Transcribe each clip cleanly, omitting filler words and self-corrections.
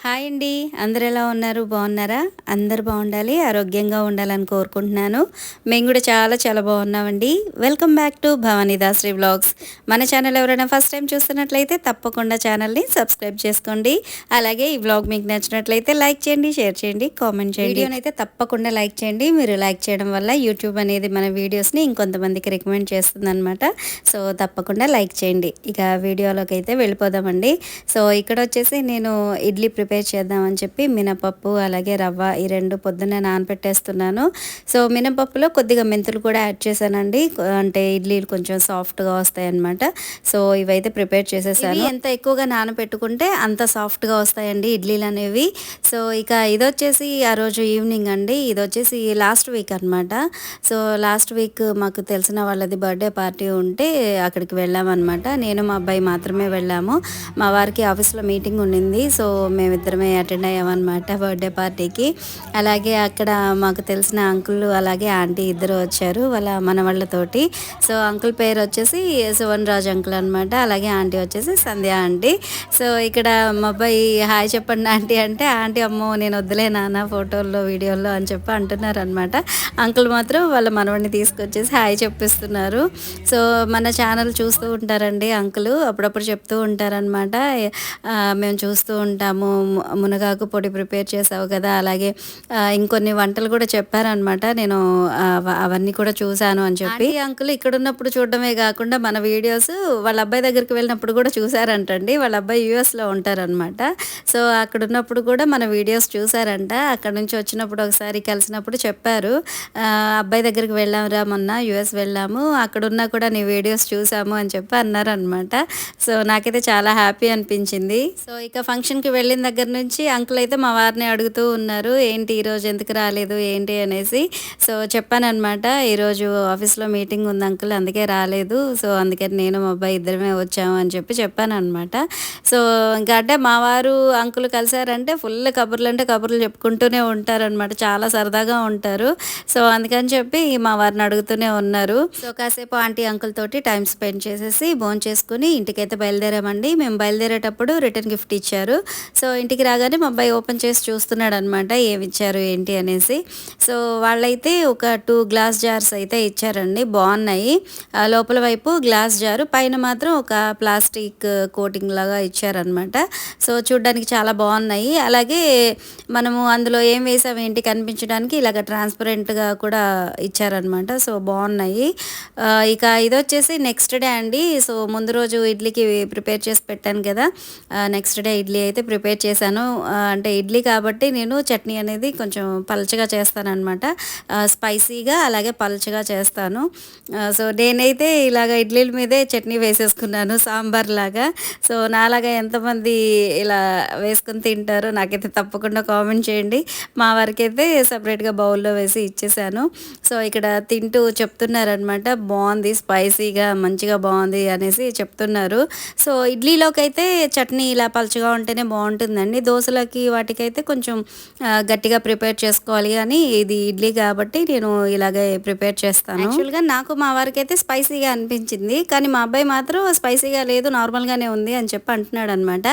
Hi అండి. అందరూ ఎలా ఉన్నారు? బాగున్నారా? అందరూ బాగుండాలి, ఆరోగ్యంగా ఉండాలని కోరుకుంటున్నాను. మేము కూడా చాలా చాలా బాగున్నామండి. Welcome back to Bhavani Dashri vlogs. మన ఛానల్ ఎవరైనా ఫస్ట్ టైం చూస్తున్నట్లయితే తప్పకుండా ఛానల్ని సబ్స్క్రైబ్ చేసుకోండి. అలాగే ఈ వ్లాగ్ మీకు నచ్చినట్లయితే లైక్ చేయండి, షేర్ చేయండి, కామెంట్ చేయండి. వీడియోని అయితే తప్పకుండా లైక్ చేయండి. మీరు లైక్ చేయడం వల్ల యూట్యూబ్ అనేది మన వీడియోస్ని ఇంకొంతమందికి రికమెండ్ చేస్తుందన్నమాట. సో తప్పకుండా లైక్ చేయండి. ఇక వీడియోలోకి అయితే వెళ్ళిపోదామండి. సో ఇక్కడ వచ్చేసి నేను ఇడ్లీ ప్రిపేర్ చేద్దామని చెప్పి మినపప్పు అలాగే రవ్వ ఈ రెండు పొద్దున్నే నానబెట్టేస్తున్నాను. సో మినపప్పులో కొద్దిగా మెంతులు కూడా యాడ్ చేశానండి, అంటే ఇడ్లీలు కొంచెం సాఫ్ట్గా వస్తాయి అన్నమాట. సో ఇవైతే ప్రిపేర్ చేసేసాను. ఎంత ఎక్కువగా నానబెట్టుకుంటే అంత సాఫ్ట్గా వస్తాయండి ఇడ్లీలు అనేవి. సో ఇక ఇది వచ్చేసి ఆ రోజు ఈవినింగ్ అండి. ఇది వచ్చేసి లాస్ట్ వీక్ అనమాట. సో లాస్ట్ వీక్ మాకు తెలిసిన వాళ్ళది బర్త్డే పార్టీ ఉంటే అక్కడికి వెళ్ళామన్నమాట. నేను మా అబ్బాయి మాత్రమే వెళ్ళాము. మా వారికి ఆఫీస్లో మీటింగ్ ఉండింది. సో మేమిద్దరమే అటెండ్ అయ్యామన్నమాట బర్త్డే పార్టీకి. అలాగే అక్కడ మాకు తెలిసిన అంకుల్ అలాగే ఆంటీ ఇద్దరు వచ్చారు వాళ్ళ మనవాళ్ళతోటి. సో అంకుల్ పేరు వచ్చేసి సువన్ రాజ్ అంకుల్ అనమాట. అలాగే ఆంటీ వచ్చేసి సంధ్య ఆంటీ. సో ఇక్కడ మా అబ్బాయి హాయ్ చెప్పండి ఆంటీ అంటే, ఆంటీ అమ్మో నేను వద్దులే నాన్న ఫోటోల్లో వీడియోల్లో అని చెప్పి అంటున్నారు అనమాట. అంకుల్ మాత్రం వాళ్ళ మనవడిని తీసుకొచ్చేసి హాయ్ చెప్పిస్తున్నారు. సో మన ఛానల్ చూస్తూ ఉంటారండి అంకుల్, అప్పుడప్పుడు చెప్తూ ఉంటారనమాట. మేము చూస్తూ ఉంటాము, మునగాకు పొడి ప్రిపేర్ చేసావు కదా, అలాగే ఇంకొన్ని వంటలు కూడా చెప్పారనమాట. నేను అవన్నీ కూడా చూశాను అని చెప్పి. అంకుల్ ఇక్కడ ఉన్నప్పుడు చూడడమే కాకుండా మన వీడియోస్ వాళ్ళ అబ్బాయి దగ్గరికి వెళ్ళినప్పుడు కూడా చూసారంటండి. వాళ్ళ అబ్బాయి యూఎస్లో ఉంటారనమాట. సో అక్కడ ఉన్నప్పుడు కూడా మన వీడియోస్ చూసారంట. అక్కడ నుంచి వచ్చినప్పుడు ఒకసారి కలిసినప్పుడు చెప్పారు, అబ్బాయి దగ్గరికి వెళ్ళామురా మొన్న యూఎస్ వెళ్ళాము, అక్కడ ఉన్నా కూడా నీ వీడియోస్ చూసాము అని చెప్పి అన్నారనమాట. సో నాకైతే చాలా హ్యాపీ అనిపించింది. సో ఇక ఫంక్షన్కి వెళ్ళిన దగ్గర నుంచి అంకుల్ అయితే మా వారిని అడుగుతూ ఉన్నారు, ఏంటి ఈరోజు ఎందుకు రాలేదు ఏంటి అనేసి. సో చెప్పానమాట, ఈరోజు ఆఫీస్లో మీటింగ్ ఉంది అంకుల్ అందుకే రాలేదు, సో అందుకని నేను మా అబ్బాయి ఇద్దరమే వచ్చాము అని చెప్పి చెప్పానమాట. సో ఇంకా అంటే మా వారు అంకుల్ కలిసారంటే ఫుల్ కబుర్లు అంటే కబుర్లు చెప్పుకుంటూనే ఉంటారనమాట, చాలా సరదాగా ఉంటారు. సో అందుకని చెప్పి మా వారిని అడుగుతూనే ఉన్నారు. సో కాసేపు ఆంటీ అంకుల్ తోటి టైం స్పెండ్ చేసేసి భోంచేసుకుని చేసుకుని ఇంటికైతే బయలుదేరామండి. మేము బయలుదేరేటప్పుడు రిటర్న్ గిఫ్ట్ ఇచ్చారు. సో ఇంటికి రాగానే మా అబ్బాయి ఓపెన్ చేసి చూస్తున్నాడు అనమాట, ఏమి ఇచ్చారు ఏంటి అనేసి. సో వాళ్ళైతే ఒక 2 గ్లాస్ జార్స్ అయితే ఇచ్చారండి, బాగున్నాయి. లోపల వైపు గ్లాస్ జారు, పైన మాత్రం ఒక ప్లాస్టిక్ కోటింగ్ లాగా ఇచ్చారనమాట. సో చూడ్డానికి చాలా బాగున్నాయి. అలాగే మనము అందులో ఏం వేసాం ఏంటి కనిపించడానికి ఇలాగ ట్రాన్స్పరెంట్గా కూడా ఇచ్చారనమాట. సో బాగున్నాయి. ఇక ఇది వచ్చేసి నెక్స్ట్ డే అండి. సో ముందు రోజు ఇడ్లీకి ప్రిపేర్ చేసి పెట్టాను కదా, నెక్స్ట్ డే ఇడ్లీ అయితే ప్రిపేర్ చేశాను. అంటే ఇడ్లీ కాబట్టి నేను చట్నీ అనేది కొంచెం పల్చగా చేస్తాను అనమాట, స్పైసీగా అలాగే పల్చగా చేస్తాను. సో నేనైతే ఇలాగ ఇడ్లీల మీదే చట్నీ వేసేసుకున్నాను సాంబార్ లాగా. సో నాలాగా ఎంతమంది ఇలా వేసుకుని తింటారో నాకైతే తప్పకుండా కామెంట్ చేయండి. మా వారికి అయితే సపరేట్గా బౌల్లో వేసి ఇచ్చేసాను. సో ఇక్కడ తింటూ చెప్తున్నారనమాట, బాగుంది స్పైసీగా మంచిగా బాగుంది అనేసి చెప్తున్నారు. సో ఇడ్లీలోకి అయితే చట్నీ ఇలా పలుచగా ఉంటేనే బాగుంటుందండి. దోశలకి వాటికైతే కొంచెం గట్టిగా ప్రిపేర్ చేసుకోవాలి, కానీ ఇది ఇడ్లీ కాబట్టి నేను ఇలాగే ప్రిపేర్ చేస్తాను. యాక్చువల్గా నాకు మా వారికి అయితే స్పైసీగా అనిపించింది, కానీ మా అబ్బాయి మాత్రం స్పైసీగా లేదు నార్మల్గానే ఉంది అని చెప్పి అంటున్నాడు అనమాట.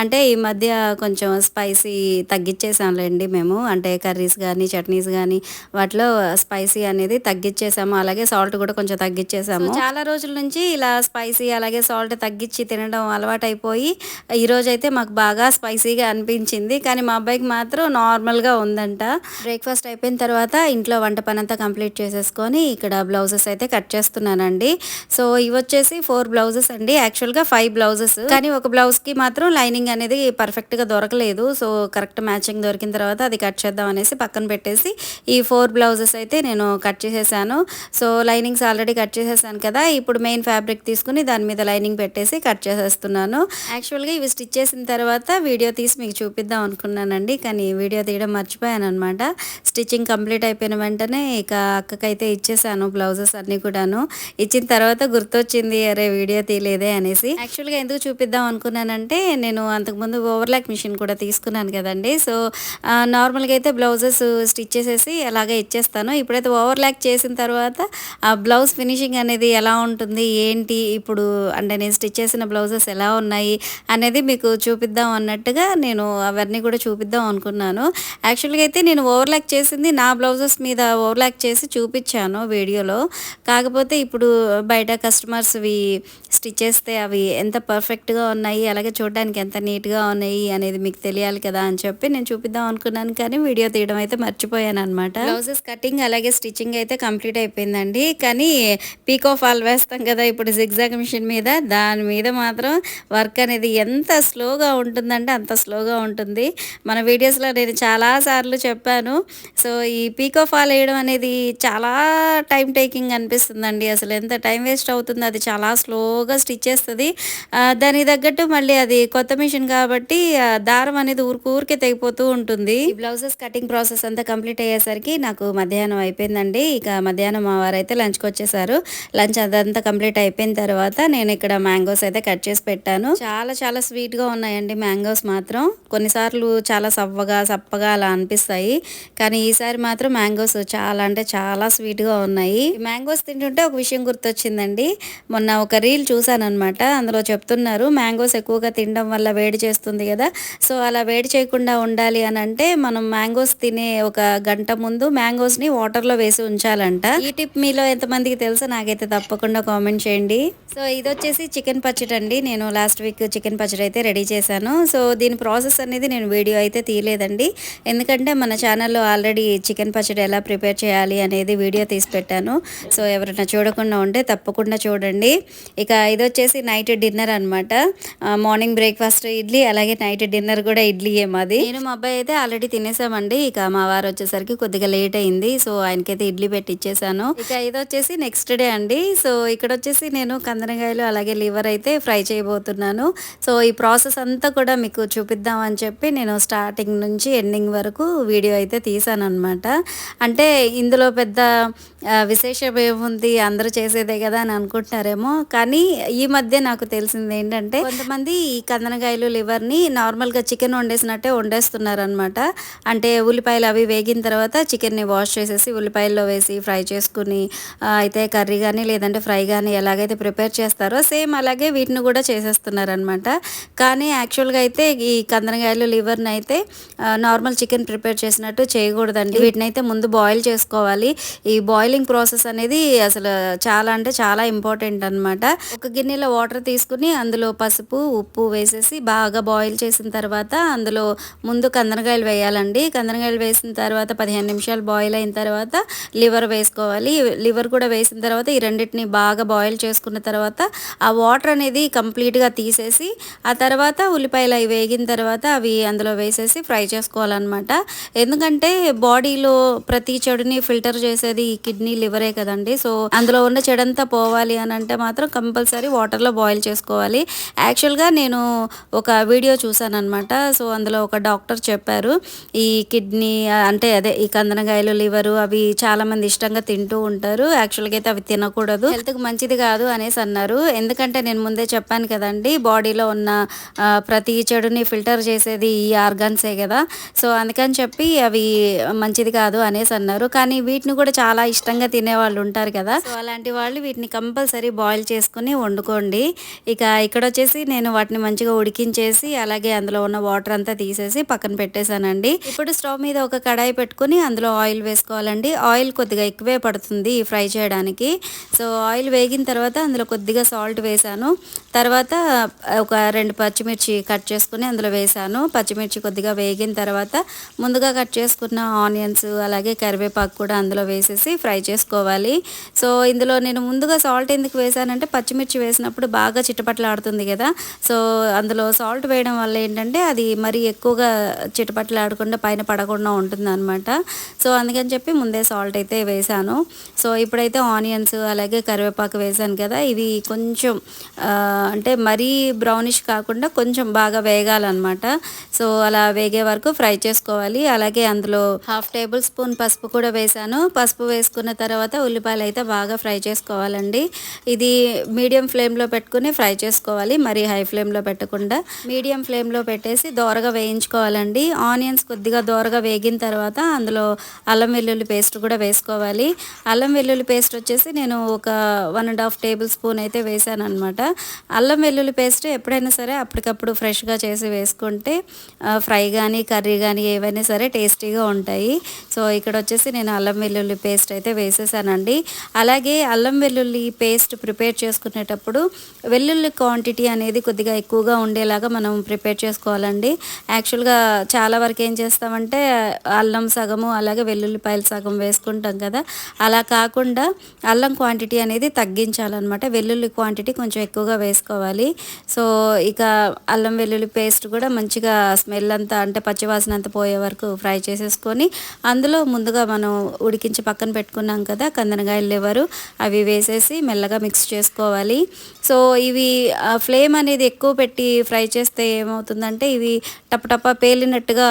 అంటే ఈ మధ్య కొంచెం స్పైసీ తగ్గించేసాంలేండి మేము, అంటే కర్రీస్ కానీ చట్నీస్ కానీ వాటిలో స్పైసీ అనేది తగ్గించేసాము, అలాగే సాల్ట్ కూడా కొంచెం తగ్గించేసాము. చాలా రోజుల నుంచి ఇలా స్పైసీ అలాగే సాల్ట్ తగ్గించి తినడం అలవాటైపోయి ఈరోజైతే మాకు బాగా స్పైసీగా అనిపించింది, కానీ మా అబ్బాయికి మాత్రం నార్మల్గా ఉందంట. బ్రేక్ఫాస్ట్ అయిపోయిన తర్వాత ఇంట్లో వంట పని అంతా కంప్లీట్ చేసేసుకొని ఇక్కడ బ్లౌజెస్ అయితే కట్ చేస్తున్నానండి. సో ఇవి వచ్చేసి 4 బ్లౌజెస్ అండి, యాక్చువల్గా 5 బ్లౌజెస్, కానీ ఒక బ్లౌజ్కి మాత్రం లైనింగ్ అనేది పర్ఫెక్ట్గా దొరకలేదు. సో కరెక్ట్ మ్యాచింగ్ దొరికిన తర్వాత అది కట్ చేద్దాం అనేసి పక్కన పెట్టేసి ఈ 4 బ్లౌజెస్ అయితే నేను కట్ చేసేసాను. సో లైనింగ్స్ ఆల్రెడీ కట్ చేసేసాను కదా, ఇప్పుడు మెయిన్ ఫ్యాబ్రిక్ తీసుకుని దాని మీద లైనింగ్ పెట్టేసి కట్ చేసేస్తున్నాను. యాక్చువల్గా ఇవి స్టిచ్ చేసిన తర్వాత వీడియో తీసి మీకు చూపిద్దాం అనుకున్నానండి, కానీ వీడియో తీయడం మర్చిపోయాను అనమాట. స్టిచ్చింగ్ కంప్లీట్ అయిపోయిన వెంటనే ఇక అక్కకైతే ఇచ్చేసాను బ్లౌజెస్ అన్నీ కూడాను. ఇచ్చిన తర్వాత గుర్తొచ్చింది, అరే వీడియో తీయలేదే అనేసి. యాక్చువల్గా ఎందుకు చూపిద్దాం అనుకున్నానంటే, నేను అంతకుముందు ఓవర్లాక్ మిషన్ కూడా తీసుకున్నాను కదండి. సో నార్మల్గా అయితే బ్లౌజెస్ స్టిచ్ చేసేసి అలాగే ఇచ్చేస్తాను. ఇప్పుడైతే ఓవర్లాక్ చేసిన తర్వాత ఆ బ్లౌజ్ ఫినిషింగ్ అనేది ఎలా ఉంటుంది ఏంటి ఇప్పుడు, అంటే నేను స్టిచ్ చేసిన బ్లౌజెస్ ఎలా ఉన్నాయి అనేది మీకు చూపిద్దాం అన్నట్టుగా నేను అవన్నీ కూడా చూపిద్దాం అనుకున్నాను. యాక్చువల్గా అయితే నేను ఓవర్లాక్ చేసింది నా బ్లౌజెస్ మీద ఓవర్లాక్ చేసి చూపించాను వీడియోలో. కాకపోతే ఇప్పుడు బయట కస్టమర్స్వి స్టిచ్ చేస్తే అవి ఎంత పర్ఫెక్ట్గా ఉన్నాయి, అలాగే చూడడానికి ఎంత నీట్గా ఉన్నాయి అనేది మీకు తెలియాలి కదా అని చెప్పి నేను చూపిద్దాం అనుకున్నాను, కానీ వీడియో తీయడం అయితే మర్చిపోయాను అనమాట. బ్లౌజెస్ కటింగ్ అలాగే స్టిచ్చింగ్ అయితే కంప్లీట్ అయిపోయిందండి. కానీ పీకో ఫాల్ వేస్తాం కదా ఇప్పుడు జిగ్జాగ్ మిషన్ మీద, దాని మీద మాత్రం వర్క్ అనేది ఎంత స్లోగా ఉంటుందంటే అంత స్లోగా ఉంటుంది. మన వీడియోస్లో నేను చాలాసార్లు చెప్పాను. సో ఈ పీకో ఫాల్ వేయడం అనేది చాలా టైం టేకింగ్ అనిపిస్తుందండి. అసలు ఎంత టైం వేస్ట్ అవుతుంది, అది చాలా స్లోగా స్టిచ్ చేస్తుంది. దానికి తగ్గట్టు మళ్ళీ అది కొత్త మిషన్ కాబట్టి దారం అనేది ఊరికే తెగిపోతూ ఉంటుంది. ఈ బ్లౌజెస్ కటింగ్ ప్రాసెస్ అంతా కంప్లీట్ అయ్యేసరికి నాకు మధ్యాహ్నం అయిపోయిందండి. ఇక మధ్యాహ్నం మా వారైతే లంచ్కి వచ్చేసారు. లంచ్ అదంతా కంప్లీట్ అయిపోయిన తర్వాత నేను ఇక్కడ మ్యాంగోస్ అయితే కట్ చేసి పెట్టాను. చాలా చాలా స్వీట్గా ఉన్నాయండి మ్యాంగోస్ మాత్రం. కొన్నిసార్లు చాలా సప్పగా అలా అనిపిస్తాయి, కానీ ఈసారి మాత్రం మ్యాంగోస్ చాలా అంటే చాలా స్వీట్గా ఉన్నాయి. మ్యాంగోస్ తింటుంటే ఒక విషయం గుర్తొచ్చిందండి. మొన్న ఒక రీల్ చూసాను అనమాట. అందులో చెప్తున్నారు మ్యాంగోస్ ఎక్కువగా తినడం వల్ల వేడి చేస్తుంది కదా, సో అలా వేడి చేయకుండా ఉండాలి అని అంటే మనం మ్యాంగోస్ తినే ఒక గంట ముందు మ్యాంగోస్ని వాటర్లో వేసి ఉంచాలంట. ఈ టిప్ మీలో ఎంతమందికి తెలుసో నాకైతే తప్పకుండా కామెంట్ చేయండి. సో ఇది వచ్చేసి చికెన్ పచ్చడి అండి. నేను లాస్ట్ వీక్ చికెన్ పచ్చడి అయితే రెడీ చేశాను. సో దీని ప్రాసెస్ అనేది నేను వీడియో అయితే తీయలేదండి, ఎందుకంటే మన ఛానల్లో ఆల్రెడీ చికెన్ పచ్చడి ఎలా ప్రిపేర్ చేయాలి అనేది వీడియో తీసి పెట్టాను. సో ఎవరైనా చూడకుండా ఉంటే తప్పకుండా చూడండి. ఇక ఇది వచ్చేసి నైట్ డిన్నర్ అనమాట. మార్నింగ్ బ్రేక్ఫాస్ట్ ఇడ్లీ, అలాగే నైట్ డిన్నర్ కూడా ఇడ్లీయే మాది. నేను మా అబ్బాయి అయితే ఆల్రెడీ తినేసామండి. ఇక మా వారు వచ్చేసరికి కొద్దిగా లేట్ అయింది, సో ఆయనకైతే ఇడ్లీ పెట్టి ఇచ్చేసాను. ఇక ఇది వచ్చేసి నెక్స్ట్ డే అండి. సో ఇక్కడ వచ్చేసి నేను కందనకాయలు అలాగే లివర్ అయితే ఫ్రై చేయబోతున్నాను. సో ఈ ప్రాసెస్ అంతా కూడా మీకు చూపిద్దాం అని చెప్పి నేను స్టార్టింగ్ నుంచి ఎండింగ్ వరకు వీడియో అయితే తీసాను అనమాట. అంటే ఇందులో పెద్ద విశేషం ఏముంది, అందరూ చేసేదే కదా అని అనుకుంటున్నారేమో, కానీ ఈ మధ్య నాకు తెలిసింది ఏంటంటే కొంతమంది ఈ కందనకాయలు లివర్ని నార్మల్గా చికెన్ వండేసినట్టే వండేస్తున్నారు అనమాట. అంటే ఉల్లిపాయలు అవి వేగిన తర్వాత చికెన్ని వాష్ చేసేసి ఉల్లిపాయల్లో వేసి ఫ్రై చేసుకుని అయితే కర్రీ కానీ లేదంటే ఫ్రై కానీ ఎలాగైతే ప్రిపేర్ చేస్తారో సేమ్ అలాగే వీటిని కూడా చేసేస్తున్నారు అనమాట. కానీ యాక్చువల్గా అయితే ఈ కందనకాయలు లివర్ని అయితే నార్మల్ చికెన్ ప్రిపేర్ చేసినట్టు చేయకూడదండి. వీటిని అయితే ముందు బాయిల్ చేసుకోవాలి. ఈ బాయిలింగ్ ప్రాసెస్ అనేది అసలు చాలా అంటే చాలా ఇంపార్టెంట్ అనమాట. ఒక గిన్నెలో వాటర్ తీసుకుని అందులో పసుపు ఉప్పు వేసేసి బాగా బాయిల్ చేసిన తర్వాత అందులో ముందు కందనకాయలు వేయాలండి. కందనకాయలు వేసిన తర్వాత 15 నిమిషాలు బాయిల్ అయిన తర్వాత లివర్ వేసుకోవాలి. లివర్ కూడా వేసిన తర్వాత ఈ రెండింటిని బాగా బాయిల్ చేసుకున్న తర్వాత ఆ వాటర్ అనేది కంప్లీట్గా తీసేసి ఆ తర్వాత ఉల్లిపాయలు అవి వేగిన తర్వాత అవి అందులో వేసేసి ఫ్రై చేసుకోవాలన్నమాట. ఎందుకంటే బాడీలో ప్రతి చెడుని ఫిల్టర్ చేసేది ఈ కిడ్నీ లివరే కదండి. సో అందులో ఉన్న చెడంతా పోవాలి అని అంటే మాత్రం కంపల్సరీ వాటర్లో బాయిల్ చేసుకోవాలి. యాక్చువల్గా నేను ఒక వీడియో చూసాను అనమాట. సో అందులో ఒక డాక్టర్ చెప్పారు ఈ కిడ్నీ అంటే అదే ఈ కందనకాయలు లివరు అవి చాలామంది ఇష్టంగా తింటూ ఉంటారు. యాక్చువల్గా అయితే అవి తినకూడదు, హెల్త్కి మంచిది కాదు అనేసి అన్నారు. ఎందుకంటే నేను ముందే చెప్పాను కదండి, బాడీలో ఉన్న ప్రతి చెడుని ఫిల్టర్ చేసేది ఈ ఆర్గాన్సే కదా. సో అందుకని చెప్పి అవి మంచిది కాదు అనేసి అన్నారు. కానీ వీటిని కూడా చాలా ఇష్టంగా తినేవాళ్ళు ఉంటారు కదా. సో అలాంటి వాళ్ళు వీటిని కంపల్సరీ బాయిల్ చేసుకుని వండుకోండి. ఇక ఇక్కడ వచ్చేసి నేను వాటిని మంచిగా ఉడికించేసి అలాగే అందులో ఉన్న వాటర్ అంతా తీసేసి పక్కన పెట్టేశానండి. ఇప్పుడు స్టవ్ మీద ఒక కడాయి పెట్టుకుని అందులో ఆయిల్ వేసుకోవాలండి. ఆయిల్ కొద్దిగా ఎక్కువే పడుతుంది ఫ్రై చేయడానికి. సో ఆయిల్ వేగిన తర్వాత అందులో కొద్దిగా సాల్ట్ వేసాను. తర్వాత ఒక 2 పచ్చిమిర్చి కట్ చేసుకుని అందులో వేసాను. పచ్చిమిర్చి కొద్దిగా వేగిన తర్వాత ముందుగా కట్ చేసుకున్న ఆనియన్స్ అలాగే కరివేపాకు కూడా అందులో వేసేసి ఫ్రై చేసుకోవాలి. సో ఇందులో నేను ముందుగా సాల్ట్ ఎందుకు వేసానంటే పచ్చిమిర్చి వేసినప్పుడు బాగా చిటపట్లాడుతుంది కదా. సో అందులో సాల్ట్ వేయడం వల్ల ఏంటంటే అది మరీ ఎక్కువగా చిటపట్లాడకుండా పైన పడకుండా ఉంటుంది అనమాట. సో అందుకని చెప్పి ముందే సాల్ట్ అయితే వేసాను. సో ఇప్పుడైతే ఆనియన్స్ అలాగే కరివేపాకు వేసాను కదా, ఇవి కొంచెం అంటే మరీ బ్రౌనిష్ కాకుండా కొంచెం బాగా వేగాలన్నమాట. సో అలా వేగే వరకు ఫ్రై చేసుకోవాలి. అలాగే అందులో 1/2 టేబుల్ స్పూన్ పసుపు కూడా వేసాను. పసుపు వేసుకున్న తర్వాత ఉల్లిపాయలు అయితే బాగా ఫ్రై చేసుకోవాలండి. ఇది మీడియం ఫ్లేమ్లో పెట్టుకుని ఫ్రై చేసుకోవాలి, మరీ హై ఫ్లేమ్లో పెట్టకుండా మీడియం ఫ్లేమ్లో పెట్టేసి దోరగా వేయించుకోవాలండి. ఆనియన్స్ కొద్దిగా దోరగా వేగిన తర్వాత అందులో అల్లం వెల్లుల్లి పేస్ట్ కూడా వేసుకోవాలి. అల్లం వెల్లుల్లి పేస్ట్ వచ్చేసి నేను ఒక 1.5 టేబుల్ స్పూన్ అయితే వేసాను అనమాట. అల్లం వెల్లుల్లి పేస్ట్ ఎప్పుడైనా సరే అప్పటికప్పుడు ఫ్రెష్గా చేసి వేసుకుంటే ఫ్రై కానీ కర్రీ కానీ ఏవైనా సరే టేస్టీగా ఉంటాయి. సో ఇక్కడ వచ్చేసి నేను అల్లం వెల్లుల్లి పేస్ట్ అయితే వేసేసానండి. అలాగే అల్లం వెల్లుల్లి పేస్ట్ ప్రిపేర్ చేసుకునేటప్పుడు వెల్లుల్లి క్వాంటిటీ అనేది కొద్దిగా ఎక్కువగా ఉండేలాగా మనం ప్రిపేర్ చేసుకోవాలండి. యాక్చువల్గా చాలా వరకు ఏం చేస్తామంటే అల్లం సగము అలాగే వెల్లుల్లిపాయలు సగం వేసుకుంటాం కదా, అలా కాకుండా అల్లం క్వాంటిటీ అనేది తగ్గించాలన్నమాట. వెల్లుల్లి క్వాంటిటీ కొంచెం ఎక్కువగా వేసుకోవాలి. సో ఇక అల్లం వెల్లుల్లి పేస్ట్ కూడా మంచిగా స్మెల్ అంతా అంటే పచ్చివాసన అంతా పోయే వరకు ఫ్రై చేసేసుకొని అందులో ముందుగా మనం ఉడికించి పక్కన పెట్టుకున్నాం కదా కందనకాయలు లివరు, అవి వేసేసి మెల్లగా మిక్స్ చేసుకోవాలి. సో ఇవి ఫ్లేమ్ అనేది ఎక్కువ పెట్టి ఫ్రై చేస్తే ఏమవుతుందంటే ఇవి టపటప పేలినట్టుగా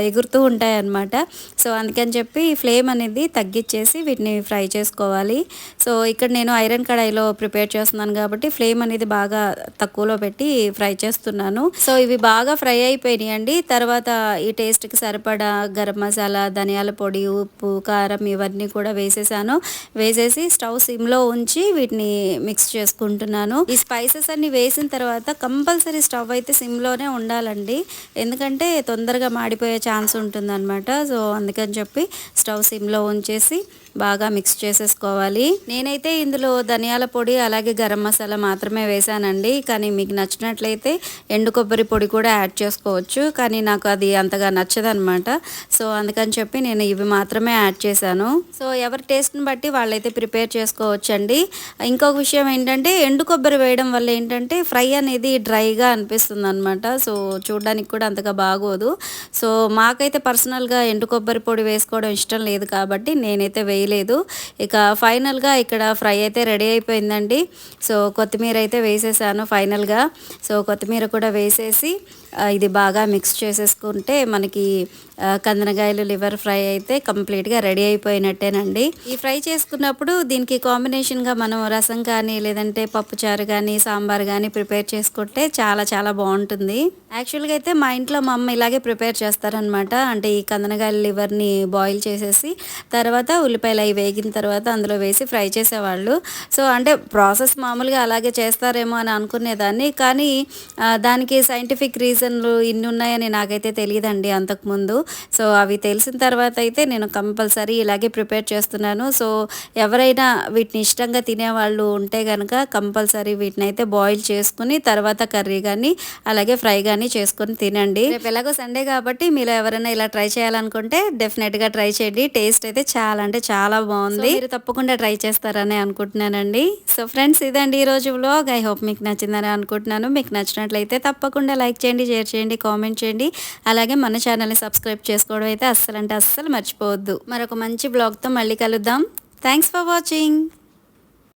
ఎగురుతూ ఉంటాయి అన్నమాట. సో అందుకని చెప్పి ఫ్లేమ్ అనేది తగ్గించేసి వీటిని ఫ్రై చేసుకోవాలి. సో ఇక్కడ నేను ఐరన్ కడాయిలో ప్రిపేర్ చేస్తున్నాను కాబట్టి ఫ్లేమ్ అనేది బాగా తక్కువలో పెట్టి ఫ్రై చేస్తున్నాను. సో ఇవి బాగా ఫ్రై అయిపోయినాయండి. తర్వాత ఈ టేస్ట్కి సరిపడా గరం మసాలా, ధనియాల పొడి, ఉప్పు, కారం ఇవన్నీ కూడా వేసేసాను. వేసేసి స్టవ్ సిమ్లో ఉంచి వీటిని మిక్స్ చేసుకుంటున్నాను. ఈ స్పైసెస్ అన్ని వేసిన తర్వాత కంపల్సరీ స్టవ్ అయితే సిమ్లోనే ఉండాలండి, ఎందుకంటే తొందరగా మాడిపోయే ఛాన్స్ ఉంటుందన్నమాట. సో అందుకని చెప్పి స్టవ్ సిమ్లో ఉంచేసి బాగా మిక్స్ చేసేసుకోవాలి. నేనైతే ఇందులో ధనియాల పొడి అలాగే గరం మసాలా మాత్రమే వేసానండి, కానీ మీకు నచ్చినట్లయితే ఎండు కొబ్బరి పొడి కూడా యాడ్ చేసుకోవచ్చు, కానీ నాకు అది అంతగా నచ్చదనమాట. సో అందుకని చెప్పి నేను ఇవి మాత్రమే యాడ్ చేశాను. సో ఎవరి టేస్ట్ని బట్టి వాళ్ళైతే ప్రిపేర్ చేసుకోవచ్చండి. ఇంకొక విషయం ఏంటంటే ఎండు కొబ్బరి వేయడం వల్ల ఏంటంటే ఫ్రై అనేది డ్రైగా అనిపిస్తుంది అనమాట. సో చూడడానికి కూడా అంతగా బాగోదు. సో మాకైతే పర్సనల్గా ఎండు కొబ్బరి పొడి వేసుకోవడం ఇష్టం లేదు కాబట్టి నేనైతే లేదు. ఇక ఫైనల్గా ఇక్కడ ఫ్రై అయితే రెడీ అయిపోయిందండి. సో కొత్తిమీర అయితే వేసేసాను ఫైనల్గా. సో కొత్తిమీర కూడా వేసేసి ఇది బాగా మిక్స్ చేసేసుకుంటే మనకి కందనకాయలు లివర్ ఫ్రై అయితే కంప్లీట్గా రెడీ అయిపోయినట్టేనండి. ఈ ఫ్రై చేసుకున్నప్పుడు దీనికి కాంబినేషన్గా మనం రసం కానీ లేదంటే పప్పుచారు కానీ సాంబార్ కానీ ప్రిపేర్ చేసుకుంటే చాలా చాలా బాగుంటుంది. యాక్చువల్గా అయితే మా ఇంట్లో మా అమ్మ ఇలాగే ప్రిపేర్ చేస్తారనమాట. అంటే ఈ కందనకాయల లివర్ని బాయిల్ చేసేసి తర్వాత ఉల్లిపాయలు అవి వేగిన తర్వాత అందులో వేసి ఫ్రై చేసేవాళ్ళు. సో అంటే ప్రాసెస్ మామూలుగా అలాగే చేస్తారేమో అని అనుకునేదాన్ని, కానీ దానికి సైంటిఫిక్ రీజన్లు ఇన్ని ఉన్నాయని నాకైతే తెలియదండి అంతకుముందు. సో అవి తెలిసిన తర్వాత అయితే నేను కంపల్సరీ ఇలాగే ప్రిపేర్ చేస్తున్నాను. సో ఎవరైనా వీటిని ఇష్టంగా తినేవాళ్ళు ఉంటే కనుక కంపల్సరీ వీటిని అయితే బాయిల్ చేసుకుని తర్వాత కర్రీ కానీ అలాగే ఫ్రై కానీ చేసుకొని తినండి. రేపు ఎలాగో సండే కాబట్టి మీరు ఎవరైనా ఇలా ట్రై చేయాలనుకుంటే డెఫినెట్గా ట్రై చేయండి. టేస్ట్ అయితే చాలా అంటే చాలా బాగుంది. మీరు తప్పకుండా ట్రై చేస్తారని అనుకుంటున్నానండి. సో ఫ్రెండ్స్, ఇదండి ఈరోజు వ్లాగ్. ఐ హోప్ మీకు నచ్చిందని అనుకుంటున్నాను. మీకు నచ్చినట్లయితే తప్పకుండా లైక్ చేయండి, షేర్ చేయండి, కామెంట్ చేయండి. అలాగే మన ఛానల్ని సబ్స్క్రైబ్ చేసుకోవడం అయితే అస్సలు మర్చిపోవద్దు. మరొక మంచి బ్లాగ్తో మళ్ళీ కలుద్దాం. Thanks for watching.